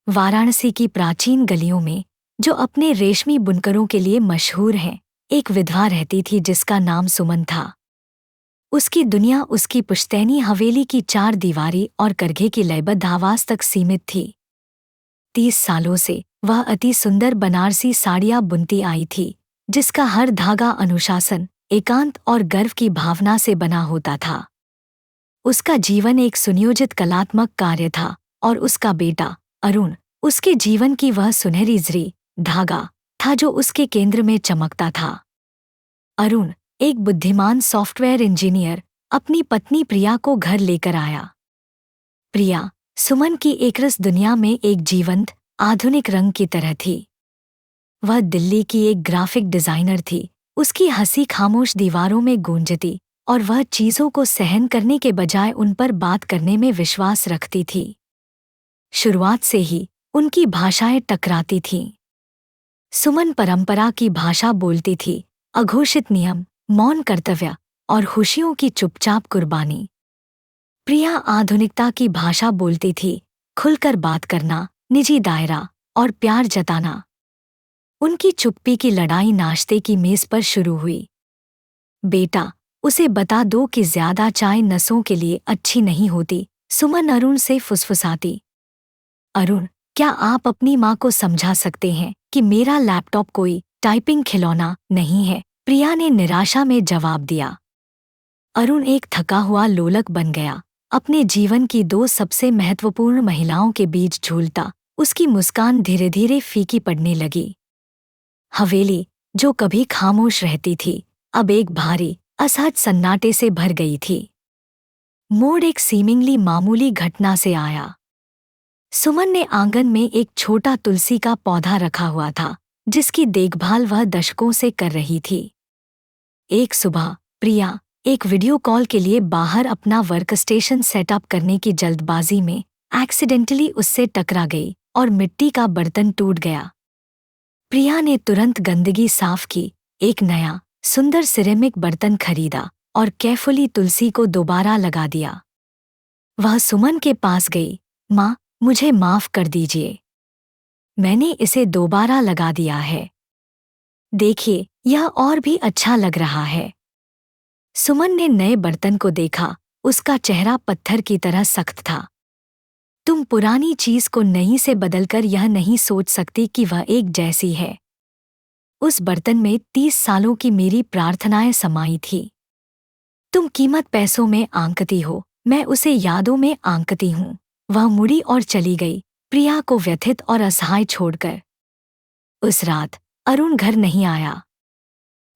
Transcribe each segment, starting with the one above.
वाराणसी की प्राचीन गलियों में, जो अपने रेशमी बुनकरों के लिए मशहूर हैं, एक विधवा रहती थी जिसका नाम सुमन था। उसकी दुनिया उसकी पुश्तैनी हवेली की 4 दीवारी और करघे की लयबद्ध आवाज तक सीमित थी। 30 सालों से वह अति सुंदर बनारसी साड़ियां बुनती आई थी, जिसका हर धागा अनुशासन, एकांत और गर्व की भावना से बना होता था। उसका जीवन एक सुनियोजित कलात्मक कार्य था और उसका बेटा अरुण उसके जीवन की वह सुनहरी जरी धागा था जो उसके केंद्र में चमकता था। अरुण, एक बुद्धिमान सॉफ्टवेयर इंजीनियर, अपनी पत्नी प्रिया को घर लेकर आया। प्रिया सुमन की एकरस दुनिया में एक जीवंत, आधुनिक रंग की तरह थी। वह दिल्ली की एक ग्राफिक डिजाइनर थी। उसकी हंसी खामोश दीवारों में गूंजती और वह चीजों को सहन करने के बजाय उन पर बात करने में विश्वास रखती थी। शुरुआत से ही उनकी भाषाएं टकराती थीं। सुमन परंपरा की भाषा बोलती थी, अघोषित नियम, मौन कर्तव्य और खुशियों की चुपचाप कुर्बानी। प्रिया आधुनिकता की भाषा बोलती थी, खुलकर बात करना, निजी दायरा और प्यार जताना। उनकी चुप्पी की लड़ाई नाश्ते की मेज पर शुरू हुई। बेटा, उसे बता दो कि ज्यादा चाय नसों के लिए अच्छी नहीं होती, सुमन अरुण से फुसफुसाती। अरुण, क्या आप अपनी माँ को समझा सकते हैं कि मेरा लैपटॉप कोई टाइपिंग खिलौना नहीं है? प्रिया ने निराशा में जवाब दिया। अरुण एक थका हुआ लोलक बन गया, अपने जीवन की 2 सबसे महत्वपूर्ण महिलाओं के बीच झूलता। उसकी मुस्कान धीरे धीरे फीकी पड़ने लगी। हवेली, जो कभी खामोश रहती थी, अब एक भारी, असहज सन्नाटे से भर गई थी। मोड़ एक सीमिंगली मामूली घटना से आया। सुमन ने आंगन में एक छोटा तुलसी का पौधा रखा हुआ था, जिसकी देखभाल वह दशकों से कर रही थी। एक सुबह प्रिया एक वीडियो कॉल के लिए बाहर अपना वर्कस्टेशन सेटअप करने की जल्दबाजी में एक्सीडेंटली उससे टकरा गई और मिट्टी का बर्तन टूट गया। प्रिया ने तुरंत गंदगी साफ की, एक नया सुंदर सिरेमिक बर्तन खरीदा और केयरफुली तुलसी को दोबारा लगा दिया। वह सुमन के पास गई, माँ, मुझे माफ कर दीजिए, मैंने इसे दोबारा लगा दिया है। देखिए, यह और भी अच्छा लग रहा है। सुमन ने नए बर्तन को देखा, उसका चेहरा पत्थर की तरह सख्त था। तुम पुरानी चीज को नई से बदलकर यह नहीं सोच सकती कि वह एक जैसी है। उस बर्तन में 30 सालों की मेरी प्रार्थनाएं समाई थी। तुम कीमत पैसों में आंकती हो, मैं उसे यादों में आंकती हूँ। वह मुड़ी और चली गई, प्रिया को व्यथित और असहाय छोड़कर। उस रात अरुण घर नहीं आया।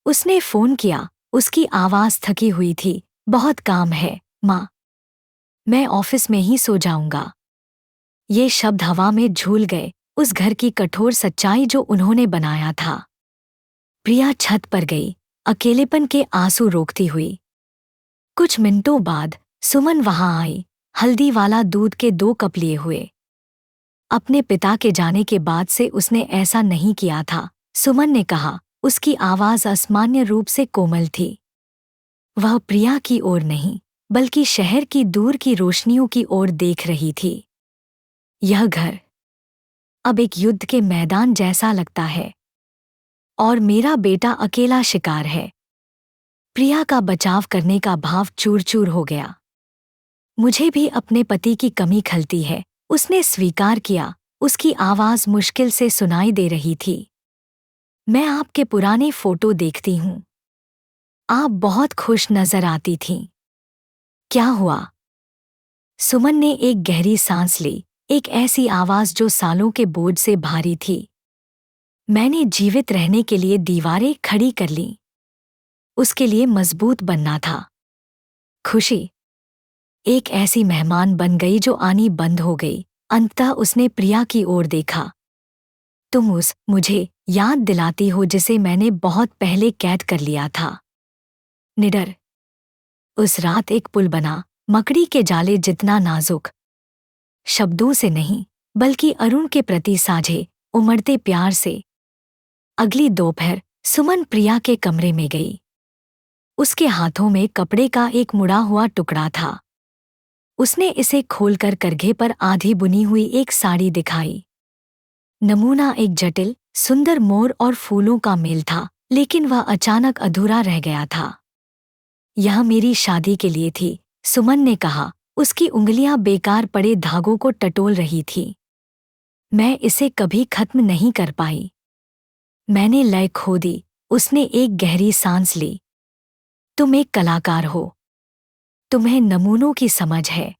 उसने फोन किया, उसकी आवाज थकी हुई थी, बहुत काम है माँ, मैं ऑफिस में ही सो जाऊंगा। ये शब्द हवा में झूल गए, उस घर की कठोर सच्चाई जो उन्होंने बनाया था। प्रिया छत पर गई, अकेलेपन के आंसू रोकती हुई। कुछ मिनटों बाद सुमन वहां आई, हल्दी वाला दूध के 2 कप लिए हुए। अपने पिता के जाने के बाद से उसने ऐसा नहीं किया था, सुमन ने कहा। उसकी आवाज असामान्य रूप से कोमल थी। वह प्रिया की ओर नहीं, बल्कि शहर की दूर की रोशनियों की ओर देख रही थी। यह घर अब एक युद्ध के मैदान जैसा लगता है और मेरा बेटा अकेला शिकार है। प्रिया का बचाव करने का भाव चूर चूर हो गया। मुझे भी अपने पति की कमी खलती है, उसने स्वीकार किया। उसकी आवाज मुश्किल से सुनाई दे रही थी। मैं आपके पुराने फोटो देखती हूँ, आप बहुत खुश नजर आती थीं। क्या हुआ? सुमन ने एक गहरी सांस ली, एक ऐसी आवाज जो सालों के बोझ से भारी थी। मैंने जीवित रहने के लिए दीवारें खड़ी कर लीं। उसके लिए मजबूत बनना था। खुशी एक ऐसी मेहमान बन गई जो आनी बंद हो गई। अंततः उसने प्रिया की ओर देखा। तुम मुझे याद दिलाती हो जिसे मैंने बहुत पहले कैद कर लिया था। निडर। उस रात एक पुल बना, मकड़ी के जाले जितना नाजुक। शब्दों से नहीं, बल्कि अरुण के प्रति साझे उमड़ते प्यार से। अगली दोपहर सुमन प्रिया के कमरे में गई। उसके हाथों में कपड़े का एक मुड़ा हुआ टुकड़ा था। उसने इसे खोलकर करघे पर आधी बुनी हुई एक साड़ी दिखाई। नमूना एक जटिल सुंदर मोर और फूलों का मेल था, लेकिन वह अचानक अधूरा रह गया था। यह मेरी शादी के लिए थी, सुमन ने कहा। उसकी उंगलियां बेकार पड़े धागों को टटोल रही थी। मैं इसे कभी खत्म नहीं कर पाई। मैंने लय खो दी। उसने एक गहरी सांस ली। तुम एक कलाकार हो। तुम्हें नमूनों की समझ है।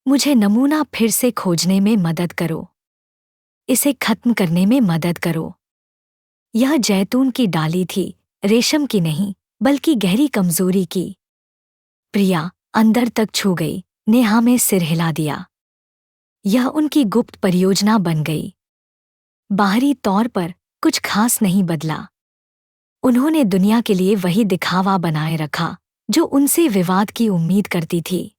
मुझे नमूना फिर से खोजने में मदद करो। इसे खत्म करने में मदद करो। यह जैतून की डाली थी, रेशम की नहीं, बल्कि गहरी कमजोरी की। प्रिया अंदर तक छू गई। नेहा में सिर हिला दिया। यह उनकी गुप्त परियोजना बन गई। बाहरी तौर पर कुछ खास नहीं बदला। उन्होंने दुनिया के लिए वही दिखावा बनाए रखा जो उनसे विवाद की उम्मीद करती थी।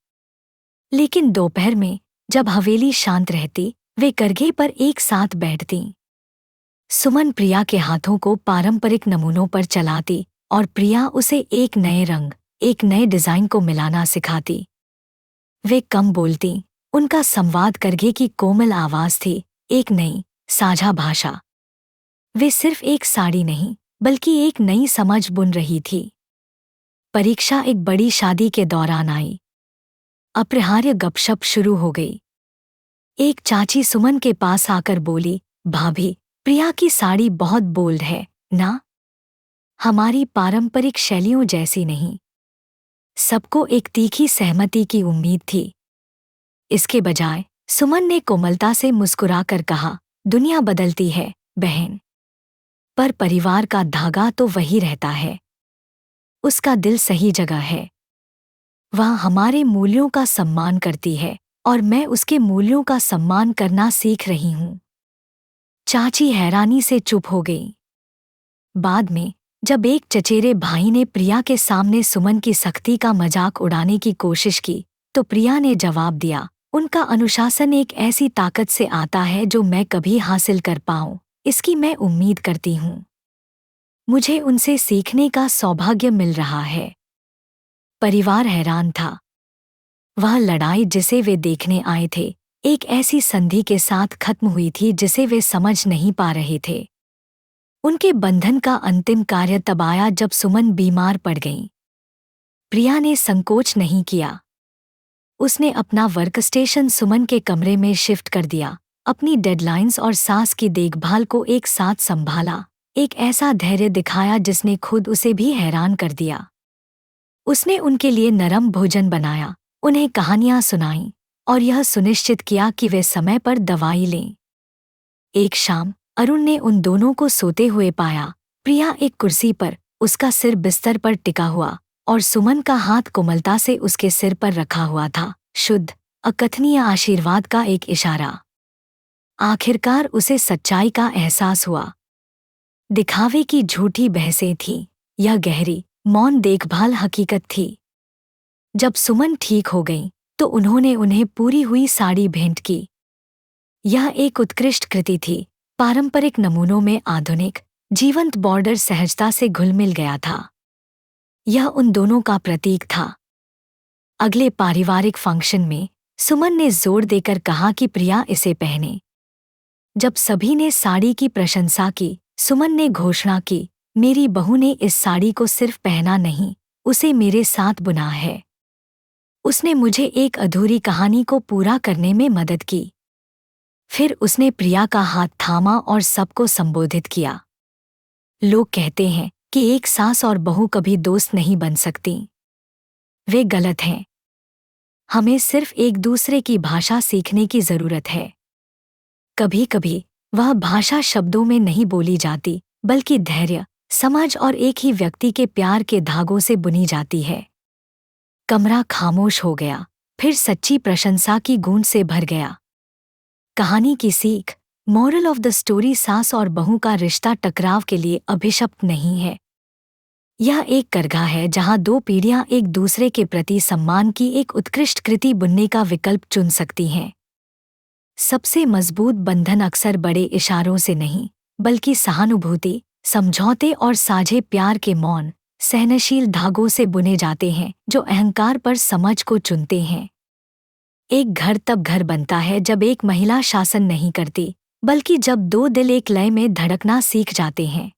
लेकिन दोपहर में जब हवेली शांत रहती, वे करघे पर एक साथ बैठतीं। सुमन प्रिया के हाथों को पारंपरिक नमूनों पर चलाती और प्रिया उसे एक नए रंग, एक नए डिजाइन को मिलाना सिखाती। वे कम बोलती, उनका संवाद करघे की कोमल आवाज थी, एक नई साझा भाषा। वे सिर्फ एक साड़ी नहीं, बल्कि एक नई समझ बुन रही थी। परीक्षा एक बड़ी शादी के दौरान आई। अपरिहार्य गपशप शुरू हो गई। एक चाची सुमन के पास आकर बोली, भाभी, प्रिया की साड़ी बहुत बोल्ड है ना? हमारी पारंपरिक शैलियों जैसी नहीं। सबको एक तीखी सहमति की उम्मीद थी। इसके बजाय सुमन ने कोमलता से मुस्कुराकर कहा, दुनिया बदलती है बहन, पर परिवार का धागा तो वही रहता है। उसका दिल सही जगह है। वह हमारे मूल्यों का सम्मान करती है और मैं उसके मूल्यों का सम्मान करना सीख रही हूं। चाची हैरानी से चुप हो गई। बाद में जब एक चचेरे भाई ने प्रिया के सामने सुमन की सख्ती का मजाक उड़ाने की कोशिश की, तो प्रिया ने जवाब दिया, उनका अनुशासन एक ऐसी ताकत से आता है जो मैं कभी हासिल कर पाऊं, इसकी मैं उम्मीद करती हूं। मुझे उनसे सीखने का सौभाग्य मिल रहा है। परिवार हैरान था। वह लड़ाई जिसे वे देखने आए थे, एक ऐसी संधि के साथ खत्म हुई थी जिसे वे समझ नहीं पा रहे थे। उनके बंधन का अंतिम कार्य तब आया जब सुमन बीमार पड़ गईं। प्रिया ने संकोच नहीं किया। उसने अपना वर्कस्टेशन सुमन के कमरे में शिफ्ट कर दिया, अपनी डेडलाइंस और सास की देखभाल को एक साथ संभाला, एक ऐसा धैर्य दिखाया जिसने खुद उसे भी हैरान कर दिया। उसने उनके लिए नरम भोजन बनाया, उन्हें कहानियां सुनाईं और यह सुनिश्चित किया कि वे समय पर दवाई लें। एक शाम अरुण ने उन दोनों को सोते हुए पाया। प्रिया एक कुर्सी पर, उसका सिर बिस्तर पर टिका हुआ और सुमन का हाथ कोमलता से उसके सिर पर रखा हुआ था, शुद्ध, अकथनीय आशीर्वाद का एक इशारा। आखिरकार उसे सच्चाई का एहसास हुआ। दिखावे की झूठी बहसें थीं, यह गहरी, मौन देखभाल हकीकत थी। जब सुमन ठीक हो गई तो उन्होंने उन्हें पूरी हुई साड़ी भेंट की। यह एक उत्कृष्ट कृति थी। पारंपरिक नमूनों में आधुनिक, जीवंत बॉर्डर सहजता से घुल मिल गया था। यह उन दोनों का प्रतीक था। अगले पारिवारिक फंक्शन में सुमन ने जोर देकर कहा कि प्रिया इसे पहने। जब सभी ने साड़ी की प्रशंसा की, सुमन ने घोषणा की, मेरी बहू ने इस साड़ी को सिर्फ पहना नहीं, उसे मेरे साथ बुना है। उसने मुझे एक अधूरी कहानी को पूरा करने में मदद की। फिर उसने प्रिया का हाथ थामा और सबको संबोधित किया। लोग कहते हैं कि एक सास और बहू कभी दोस्त नहीं बन सकती। वे गलत हैं। हमें सिर्फ एक दूसरे की भाषा सीखने की जरूरत है। कभी कभी वह भाषा शब्दों में नहीं बोली जाती, बल्कि धैर्य, समझ और एक ही व्यक्ति के प्यार के धागों से बुनी जाती है। कमरा खामोश हो गया, फिर सच्ची प्रशंसा की गूंज से भर गया। कहानी की सीख, मोरल ऑफ द स्टोरी, सास और बहू का रिश्ता टकराव के लिए अभिशप्त नहीं है। यह एक करघा है जहां दो पीढ़ियां एक दूसरे के प्रति सम्मान की एक उत्कृष्ट कृति बुनने का विकल्प चुन सकती हैं। सबसे मजबूत बंधन अक्सर बड़े इशारों से नहीं, बल्कि सहानुभूति, समझौते और साझे प्यार के मौन, सहनशील धागों से बुने जाते हैं जो अहंकार पर समझ को चुनते हैं। एक घर तब घर बनता है जब एक महिला शासन नहीं करती, बल्कि जब दो दिल एक लय में धड़कना सीख जाते हैं।